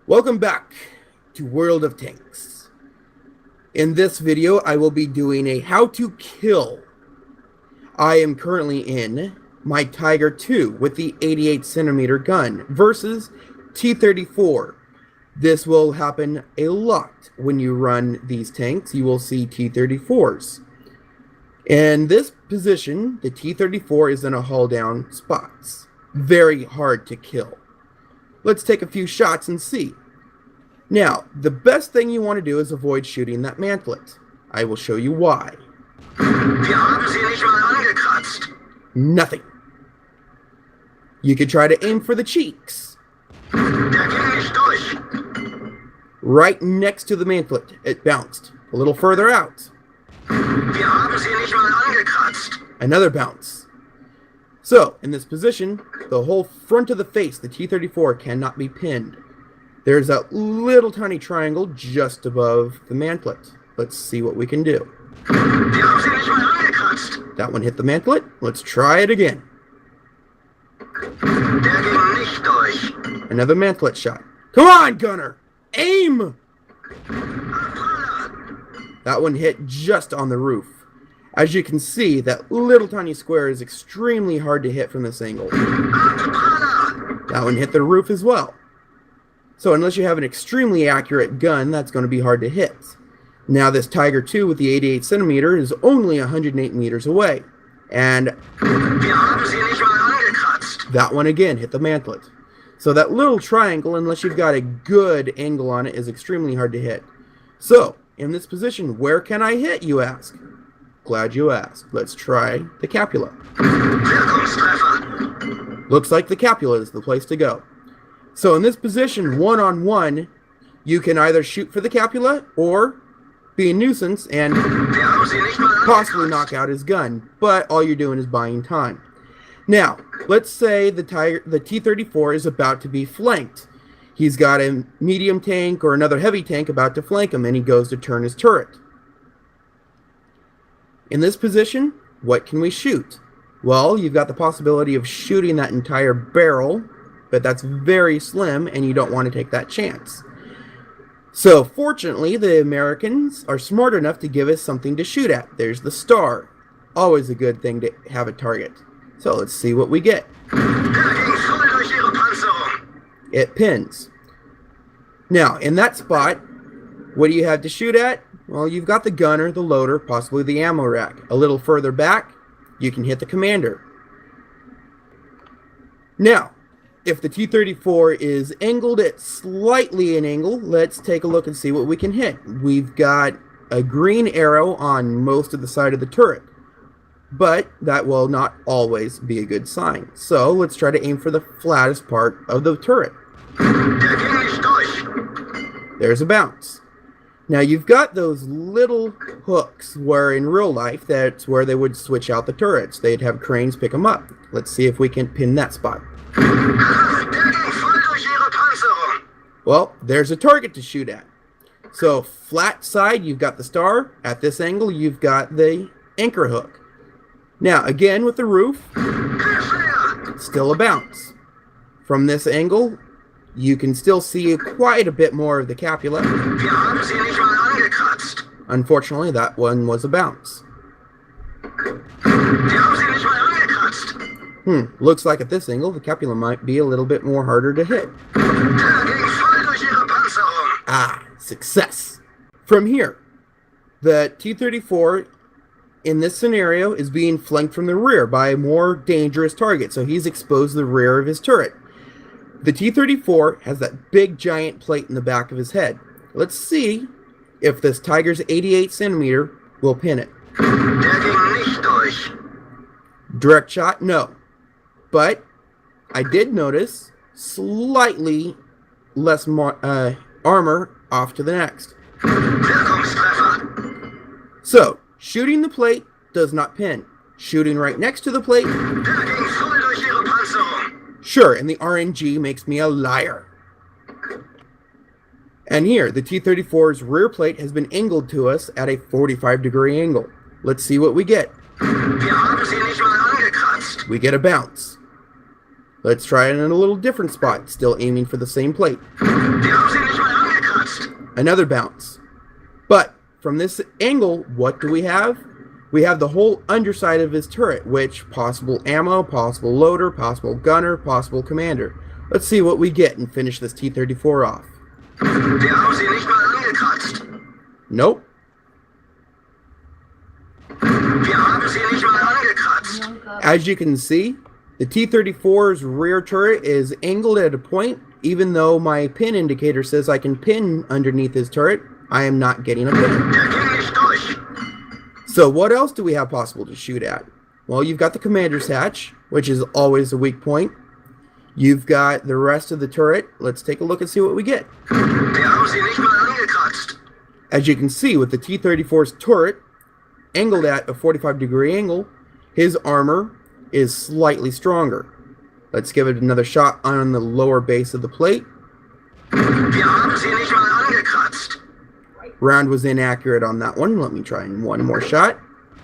Welcome back to World of Tanks. In this video, I will be doing a how to kill. I am currently in my Tiger II with the 88cm gun versus T34. This will happen a lot when you run these tanks. You will see T34s. In this position, the T34 is in a hull down spots. Very hard to kill. Let's take a few shots and see. Now, the best thing you want to do is avoid shooting that mantlet. I will show you why. Wir haben sie nicht mal angekratzt. Nothing. You could try to aim for the cheeks. Der ging nicht durch. Right next to the mantlet. It bounced. A little further out. Wir haben sie nicht mal angekratzt. Another bounce. So, in this position, the whole front of the face, the T34, cannot be pinned. There's a little tiny triangle just above the mantlet. Let's see what we can do. Wir haben sie nicht mal angekratzt. That one hit the mantlet. Let's try it again. Der ging nicht durch. Another mantlet shot. Come on, gunner! Aim! That one hit just on the roof. As you can see, that little tiny square is extremely hard to hit from this angle. That one hit the roof as well. So unless you have an extremely accurate gun, that's going to be hard to hit. Now this Tiger II with the 88cm is only 108 meters away. And Wir haben sie nicht mal angekratzt. that one again hit the mantlet. So that little triangle, unless you've got a good angle on it, is extremely hard to hit. So, in this position, where can I hit, you ask? Glad you asked. Let's try the Capula. Wirkungstreffer. Looks like the Capula is the place to go. So in this position, one-on-one, you can either shoot for the Capula or be a nuisance and Wir haben sie nicht mal possibly angekratzt. knock out his gun, but all you're doing is buying time. Now, let's say the T34 is about to be flanked. He's got a medium tank or another heavy tank about to flank him, and he goes to turn his turret. In this position, what can we shoot? Well, you've got the possibility of shooting that entire barrel, but that's very slim, and you don't want to take that chance. So, fortunately, the Americans are smart enough to give us something to shoot at. There's the star. Always a good thing to have a target. So, let's see what we get. Der ging voll durch ihre Panzerung. It pins. Now, in that spot, what do you have to shoot at? Well, you've got the gunner, the loader, possibly the ammo rack. A little further back, you can hit the commander. Now, if the T34 is angled at slightly an angle, let's take a look and see what we can hit. We've got a green arrow on most of the side of the turret, but that will not always be a good sign. So let's try to aim for the flattest part of the turret. Der ging nicht durch. There's a bounce. Now you've got those little hooks where in real life that's where they would switch out the turrets. They'd have cranes pick them up. Let's see if we can pin that spot. Der ging voll durch ihre Panzerung. Well, there's a target to shoot at. So flat side, you've got the star. At this angle, you've got the anchor hook. Now again with the roof, Querfeuer. still a bounce. From this angle, you can still see quite a bit more of the Capula. Wir haben sie nicht mal angekratzt. Unfortunately, that one was a bounce. Wir haben sie nicht mal angekratzt. Looks like at this angle, the Capula might be a little bit more harder to hit. Der ging voll durch ihre Panzerung. Ah, success. From here, the T34 in this scenario is being flanked from the rear by a more dangerous target, so he's exposed the rear of his turret. The T34 has that big giant plate in the back of his head. Let's see if this Tiger's 88cm will pin it. Der ging nicht durch. Direct shot? No. But I did notice slightly less armor off to the next. Wirkungstreffer. So, shooting the plate does not pin. Shooting right next to the plate, Der ging voll durch ihre Panzerung. sure, and the RNG makes me a liar. And here, the T-34's rear plate has been angled to us at a 45-degree angle. Let's see what we get. Wir haben sie nicht mal angekratzt. We get a bounce. Let's try it in a little different spot, still aiming for the same plate. Wir haben sie nicht mal angekratzt. Another bounce. But from this angle, what do we have? We have the whole underside of his turret, which possible ammo, possible loader, possible gunner, possible commander. Let's see what we get and finish this T-34 off. Wir haben sie nicht mal angekratzt. Nope. Wir haben sie nicht mal angekratzt. As you can see, the T-34's rear turret is angled at a point. Even though my pin indicator says I can pin underneath his turret, I am not getting a pin. Der ging nicht durch. So what else do we have possible to shoot at? Well, you've got the commander's hatch, which is always a weak point. You've got the rest of the turret. Let's take a look and see what we get. Wir haben sie nicht mal angekratzt. As you can see, with the T-34's turret angled at a 45-degree angle, his armor is slightly stronger. Let's give it another shot on the lower base of the plate. Wir haben sie nicht mal angekratzt. Round was inaccurate on that one. Let me try one more shot.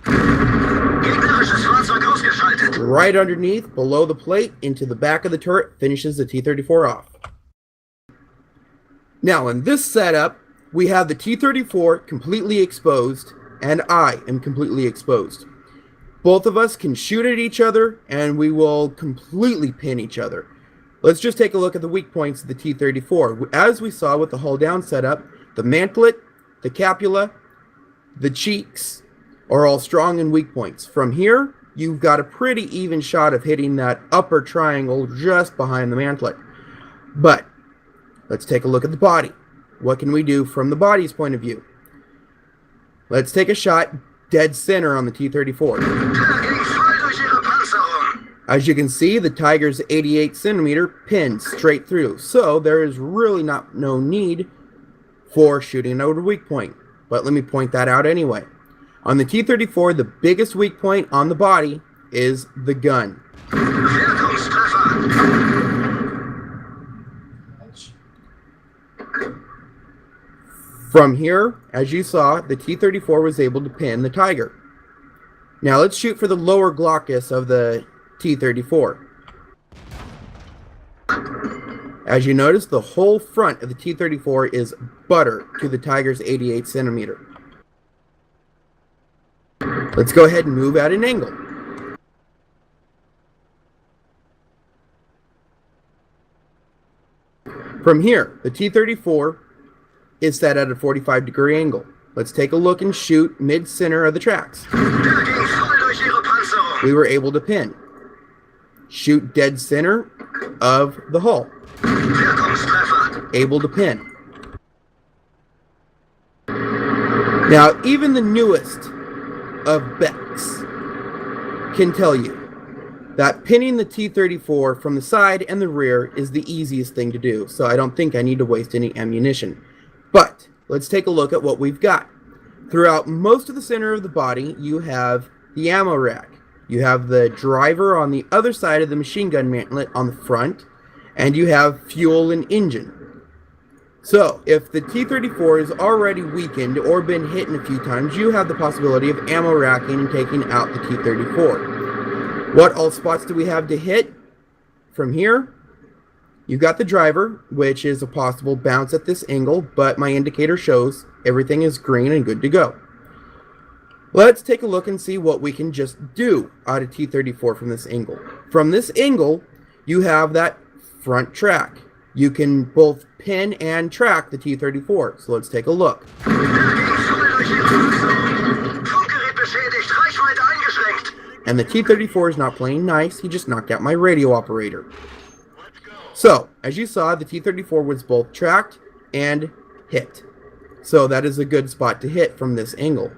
Gegnerisches Fahrzeug ausgeschaltet. Right underneath, below the plate, into the back of the turret, finishes the T-34 off. Now, in this setup, we have the T-34 completely exposed, and I am completely exposed. Both of us can shoot at each other, and we will completely pin each other. Let's just take a look at the weak points of the T-34. As we saw with the hull down setup, the mantlet, the capula, the cheeks are all strong and weak points. From here, you've got a pretty even shot of hitting that upper triangle just behind the mantlet. But let's take a look at the body. What can we do from the body's point of view? Let's take a shot dead center on the T-34. Der ging voll durch ihre Panzerung. As you can see, the Tiger's 88 centimeter pins straight through, so there is really no need for shooting out a weak point. But let me point that out anyway. On the T-34, the biggest weak point on the body is the gun. Wirkungstreffer. From here, as you saw, the T-34 was able to pin the Tiger. Now let's shoot for the lower glockus of the T-34. As you notice, the whole front of the T-34 is butter to the Tiger's 88 centimeter. Let's go ahead and move at an angle. From here, the T-34 is set at a 45-degree angle. Let's take a look and shoot mid-center of the tracks. Der ging voll durch ihre Panzerung. We were able to pin. Shoot dead center of the hull. Wirkungstreffer. Able to pin. Now, even the newest of Becks can tell you that pinning the T-34 from the side and the rear is the easiest thing to do, so I don't think I need to waste any ammunition. But let's take a look at what we've got. Throughout most of the center of the body, you have the ammo rack. You have the driver on the other side of the machine gun mantlet on the front, and you have fuel and engine. So, if the T-34 is already weakened or been hit a few times, you have the possibility of ammo racking and taking out the T-34. What all spots do we have to hit? From here, you've got the driver, which is a possible bounce at this angle, but my indicator shows everything is green and good to go. Let's take a look and see what we can just do out of T-34 from this angle. From this angle, you have that front track. You can both pin and track the T-34. So let's take a look. Der ging voll durch ihre Panzerung. Funkgerät beschädigt, Reichweite eingeschränkt. And the T-34 is not playing nice. He just knocked out my radio operator. So, as you saw, the T-34 was both tracked and hit. So that is a good spot to hit from this angle.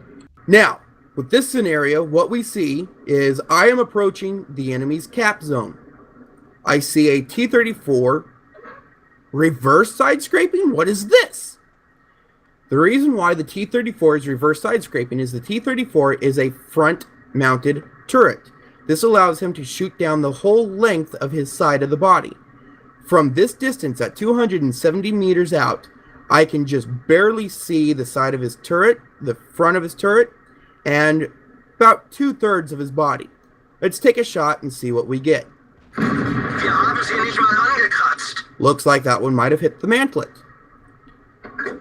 Now, with this scenario, what we see is I am approaching the enemy's cap zone. I see a T-34 reverse side scraping. What is this? The reason why the T-34 is reverse side scraping is the T-34 is a front mounted turret. This allows him to shoot down the whole length of his side of the body. From this distance at 270 meters out, I can just barely see the side of his turret, the front of his turret, and about 2/3 of his body. Let's take a shot and see what we get. Wir haben sie nicht mal angekratzt. Looks like that one might have hit the mantlet.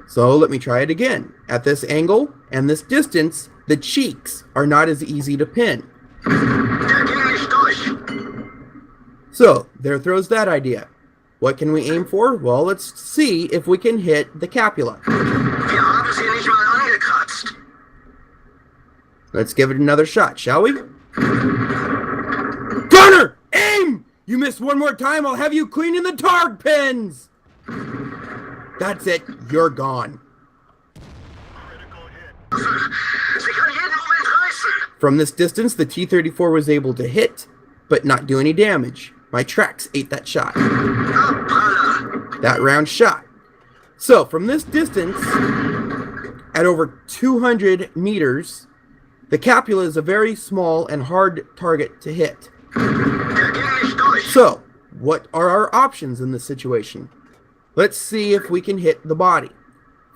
So let me try it again. At this angle and this distance, the cheeks are not as easy to pin. Der ging nicht durch. So there throws that idea. What can we aim for? Well, let's see if we can hit the capula. Wir haben sie nicht mal angekratzt. Let's give it another shot, shall we? Gunner! Aim! You missed one more time, I'll have you cleaning the targ pins! That's it, you're gone. Sie kann jeden Moment reißen. From this distance, the T-34 was able to hit, but not do any damage. My tracks ate that shot. Hoppala. That round shot. So, from this distance, at over 200 meters, the capula is a very small and hard target to hit. Der ging nicht durch. So, what are our options in this situation? Let's see if we can hit the body.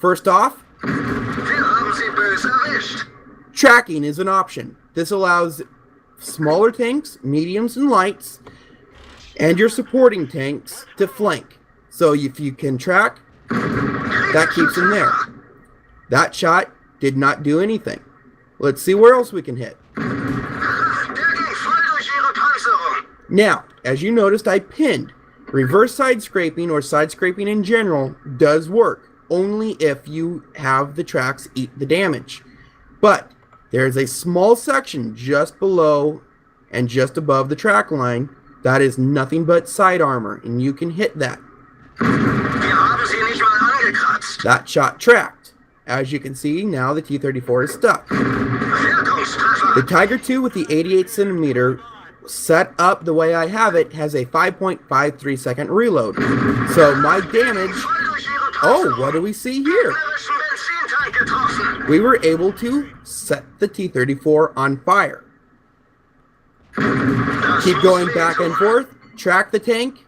First off, Wir haben sie böse erwischt. tracking is an option. This allows smaller tanks, mediums, and lights, and your supporting tanks to flank. So if you can track, that keeps them there. That shot did not do anything. Let's see where else we can hit. Der ging voll durch ihre Panzerung. Now, as you noticed, I pinned. Reverse side scraping or side scraping in general does work, only if you have the tracks eat the damage. But there's a small section just below and just above the track line that is nothing but side armor, and you can hit that. Wir haben sie nicht mal angekratzt. That shot tracked. As you can see, now the T-34 is stuck. Wirkungstreffer. The Tiger II with the 88 centimeter set up the way I have it has a 5.53 second reload. So my damage... Voll durch ihre Oh, Panzerung. what do we see here? Gegnerischen Benzintank getroffen. We were able to set the T-34 on fire. Das Keep muss going back and wehtun. forth, track the tank,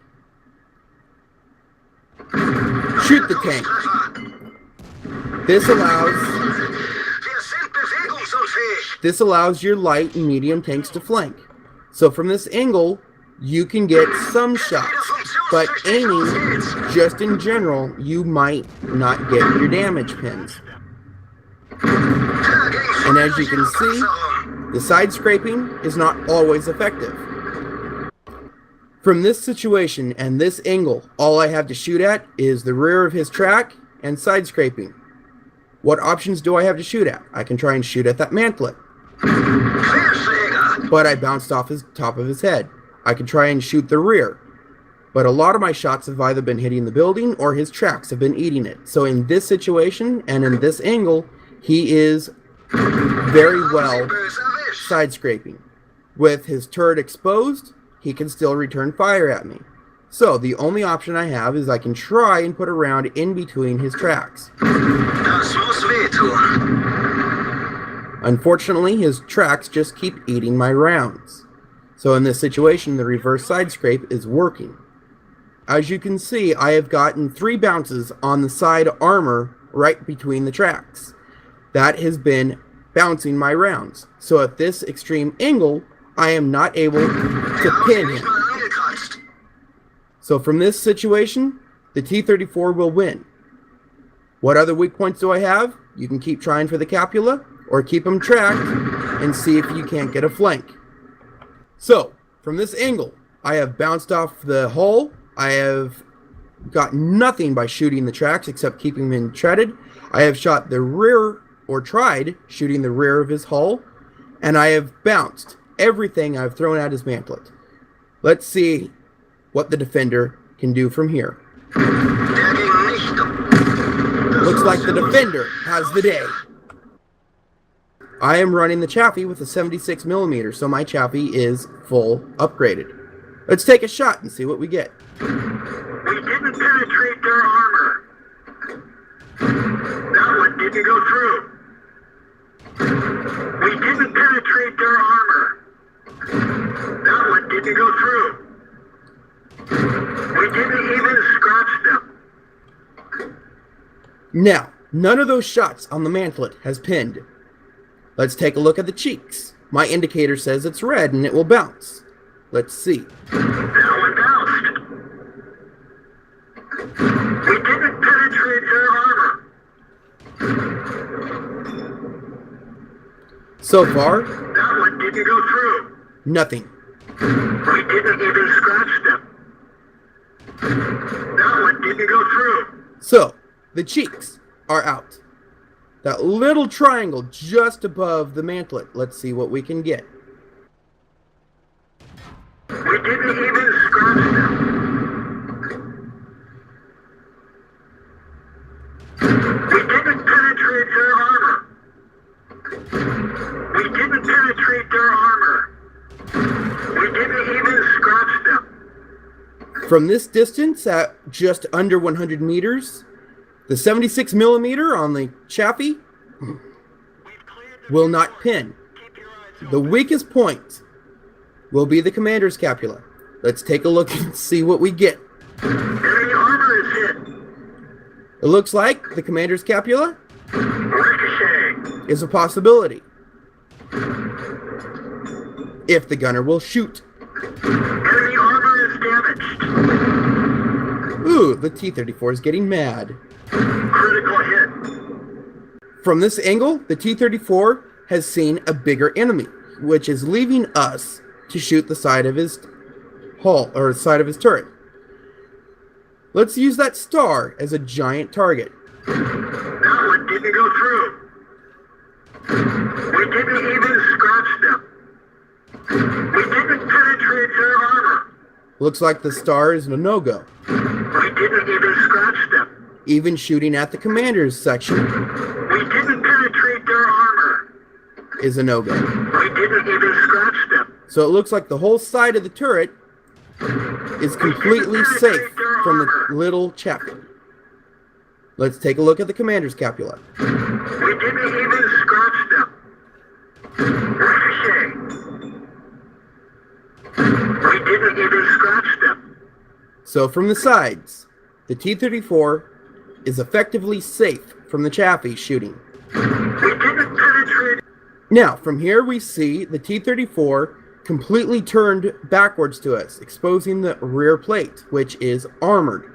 shoot the tank. Treffer. This allows Wir sind bewegungsunfähig. This allows your light and medium tanks to flank. So from this angle, you can get some shots, but aiming, just in general, you might not get your damage pins. Der ging And voll as you durch can ihre see, Panzerung. the side scraping is not always effective. From this situation and this angle, all I have to shoot at is the rear of his track and side scraping. What options do I have to shoot at? I can try and shoot at that mantlet, Querschläger. but I bounced off his top of his head. I can try and shoot the rear, but a lot of my shots have either been hitting the building or his tracks have been eating it. So in this situation and in this angle, he is very well Böse erwischt. side scraping. With his turret exposed, he can still return fire at me. So the only option I have is I can try and put a round in between his tracks. Das muss wehtun. Unfortunately, his tracks just keep eating my rounds. So in this situation, the reverse side scrape is working. As you can see, I have gotten 3 bounces on the side armor right between the tracks. That has been bouncing my rounds. So at this extreme angle, I am not able Wir to haben sie pin nicht him. mal angekratzt. So from this situation, the T-34 will win. What other weak points do I have? You can keep trying for the capula, or keep them tracked, and see if you can't get a flank. So, from this angle, I have bounced off the hull. I have got nothing by shooting the tracks except keeping them treaded. I have shot the rear, or tried shooting the rear of his hull, and I have bounced everything I've thrown at his mantlet. Let's see what the defender can do from here. Der ging nicht durch. Looks like the defender has the day. I am running the Chaffee with a 76mm, so my Chaffee is full upgraded. Let's take a shot and see what we get. We didn't penetrate their armor. That one didn't go through. We didn't penetrate their armor. That one didn't go through. We didn't even scratch them. Now, none of those shots on the mantlet has pinned. Let's take a look at the cheeks. My indicator says it's red and it will bounce. Let's see. That one bounced. So far, That one didn't go through. nothing. We didn't even scratch them. That one didn't go through. So, the cheeks are out. That little triangle just above the mantlet. Let's see what we can get. We didn't even scratch them. We didn't penetrate their armor. We didn't penetrate their armor. We didn't even scratch them. From this distance, at just under 100 meters, the 76 millimeter on the Chaffee will not pin. The weakest point will be the commander's scapula. Let's take a look and see what we get. Enemy armor is hit. It looks like the commander's scapula Ricocheting. is a possibility, if the gunner will shoot. Enemy armor is damaged. Ooh, the T-34 is getting mad. Critical hit. From this angle, the T-34 has seen a bigger enemy, which is leaving us to shoot the side of his hull, or side of his turret. Let's use that star as a giant target. That one didn't go through. We didn't even scratch them. We didn't penetrate their armor. Looks like the star is a no-go. We didn't even scratch them. Even shooting at the commander's section We didn't penetrate their armor. is a no-go. We didn't even scratch them. So it looks like the whole side of the turret is completely safe from the little Chaffee. Let's take a look at the commander's scapula. We didn't even scratch them. Ricochet. We didn't even scratch them. So from the sides, the T-34 is effectively safe from the Chaffee shooting. We didn't penetrate. Now, from here we see the T-34 completely turned backwards to us, exposing the rear plate, which is armored.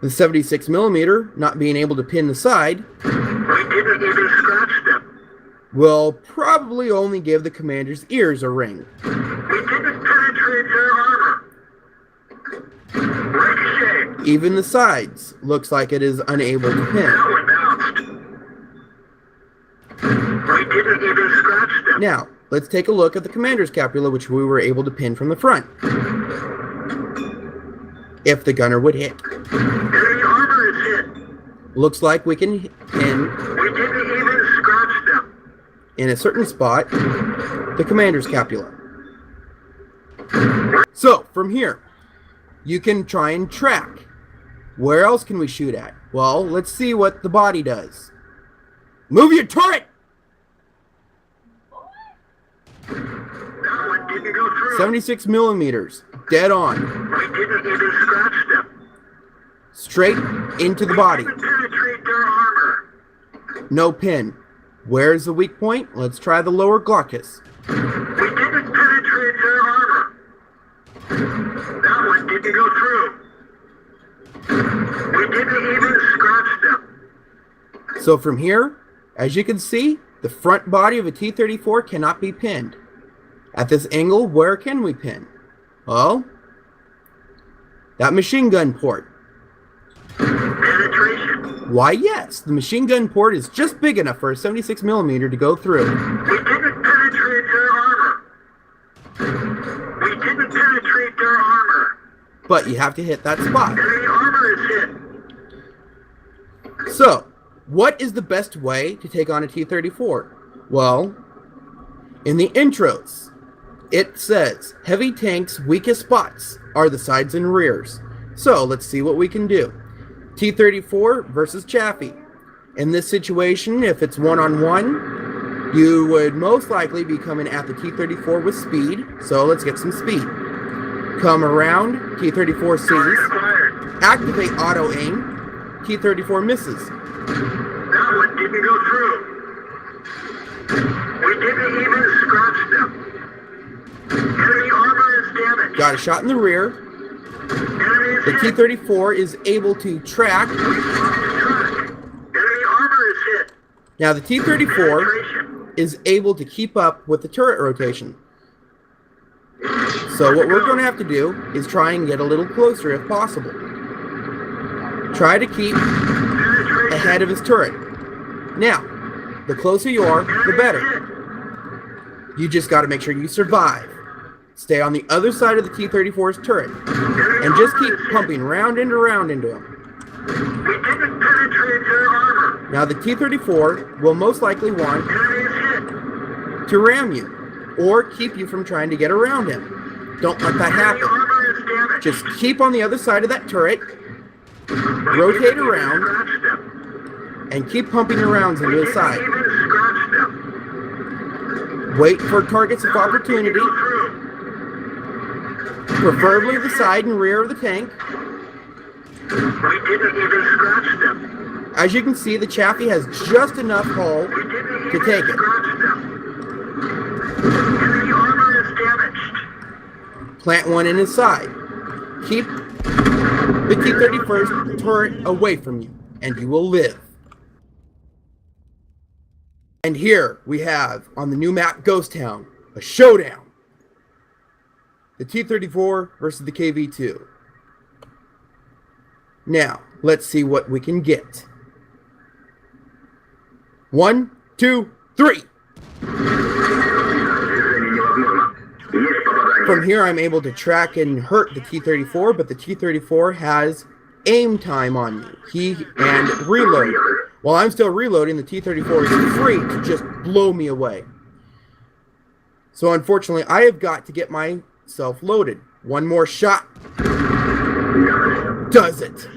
The 76 millimeter, not being able to pin the side, We didn't even scratch them. will probably only give the commander's ears a ring. We didn't penetrate their armor. Ricochet. Even the sides looks like it is unable to pin. That one bounced. We didn't even scratch them. Now, let's take a look at the commander's scapula, which we were able to pin from the front. If the gunner would hit. Enemy armor is hit. Looks like we can pin We didn't even scratch them. in a certain spot the commander's scapula. So, from here, you can try and track. Where else can we shoot at? Well, let's see what the body does. Move your turret! That one didn't go through. 76 millimeters, dead on, We didn't even scratch them. straight into the body. We didn't penetrate their armor. No pin. Where's the weak point? Let's try the lower glottis. We didn't penetrate their armor. That one didn't go through. We didn't even scratch them. So from here, as you can see, the front body of a T-34 cannot be pinned. At this angle, where can we pin? Well, that machine gun port. Penetration. Why, yes, the machine gun port is just big enough for a 76 millimeter to go through. We didn't penetrate their armor. We didn't penetrate their armor. But you have to hit that spot. Enemy armor is hit. So, what is the best way to take on a T-34? Well, in the intros, it says heavy tanks' weakest spots are the sides and rears. So, let's see what we can do. T-34 versus Chaffee. In this situation, if it's one-on-one, you would most likely be coming at the T-34 with speed. So, let's get some speed. Come around, T-34 sees, Fired. activate auto aim, T-34 misses. That one didn't go through. We didn't even scratch them. Enemy armor is damaged. Got a shot in the rear. Enemy is The hit. T-34 is able to track. We lost track. Enemy armor is hit. Now the T-34 Penetration. is able to keep up with the turret rotation. So what we're going to have to do is try and get a little closer if possible. Try to keep ahead of his turret. Now, the closer you are, the better. You just got to make sure you survive. Stay on the other side of the T-34's turret and just keep pumping round and around into him. We didn't penetrate their armor. Now the T-34 will most likely want Enemy is hit. to ram you or keep you from trying to get around him. Don't let that Enemy happen. armor is damaged. Just keep on the other side of that turret, rotate around, Scratch them. and keep pumping your rounds into his side. Even scratch them. Wait for targets of opportunity, Go through. preferably the side and rear of the tank. We didn't even scratch them. As you can see, the Chaffee has just enough hull We didn't to even take it. scratch them. Enemy armor is damaged. Plant one in his side. Keep the T-31's turret away from you, and you will live. And here we have, on the new map Ghost Town, a showdown. The T-34 versus the KV-2. Now, let's see what we can get. 1, 2, 3. From here, I'm able to track and hurt the T-34, but the T-34 has aim time on me. And reload. While I'm still reloading, the T-34 is free to just blow me away. So unfortunately, I have got to get myself loaded. One more shot. Does it.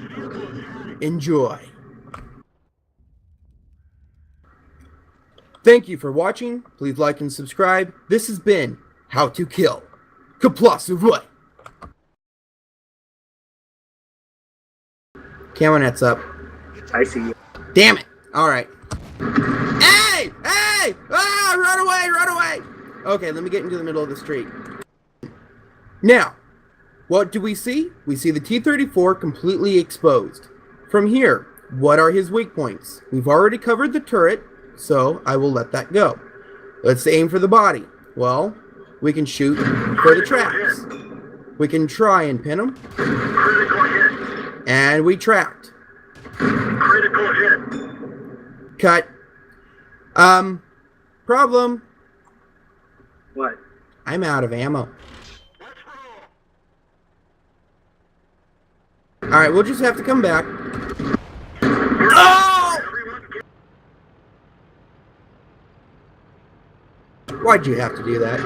Enjoy. Thank you for watching. Please like and subscribe. This has been How to Kill. WOT. Camera up. I see you. Damn it. Alright. Hey! Hey! Ah! Run away! Run away! Okay, let me get into the middle of the street. Now, what do we see? We see the T-34 completely exposed. From here, what are his weak points? We've already covered the turret, so I will let that go. Let's aim for the body. Well, we can shoot for the tracks. We can try and pin him. Critical hit. And we tracked. Critical hit. Cut. Problem. What? I'm out of ammo. Alright, we'll just have to come back. Oh! Why'd you have to do that?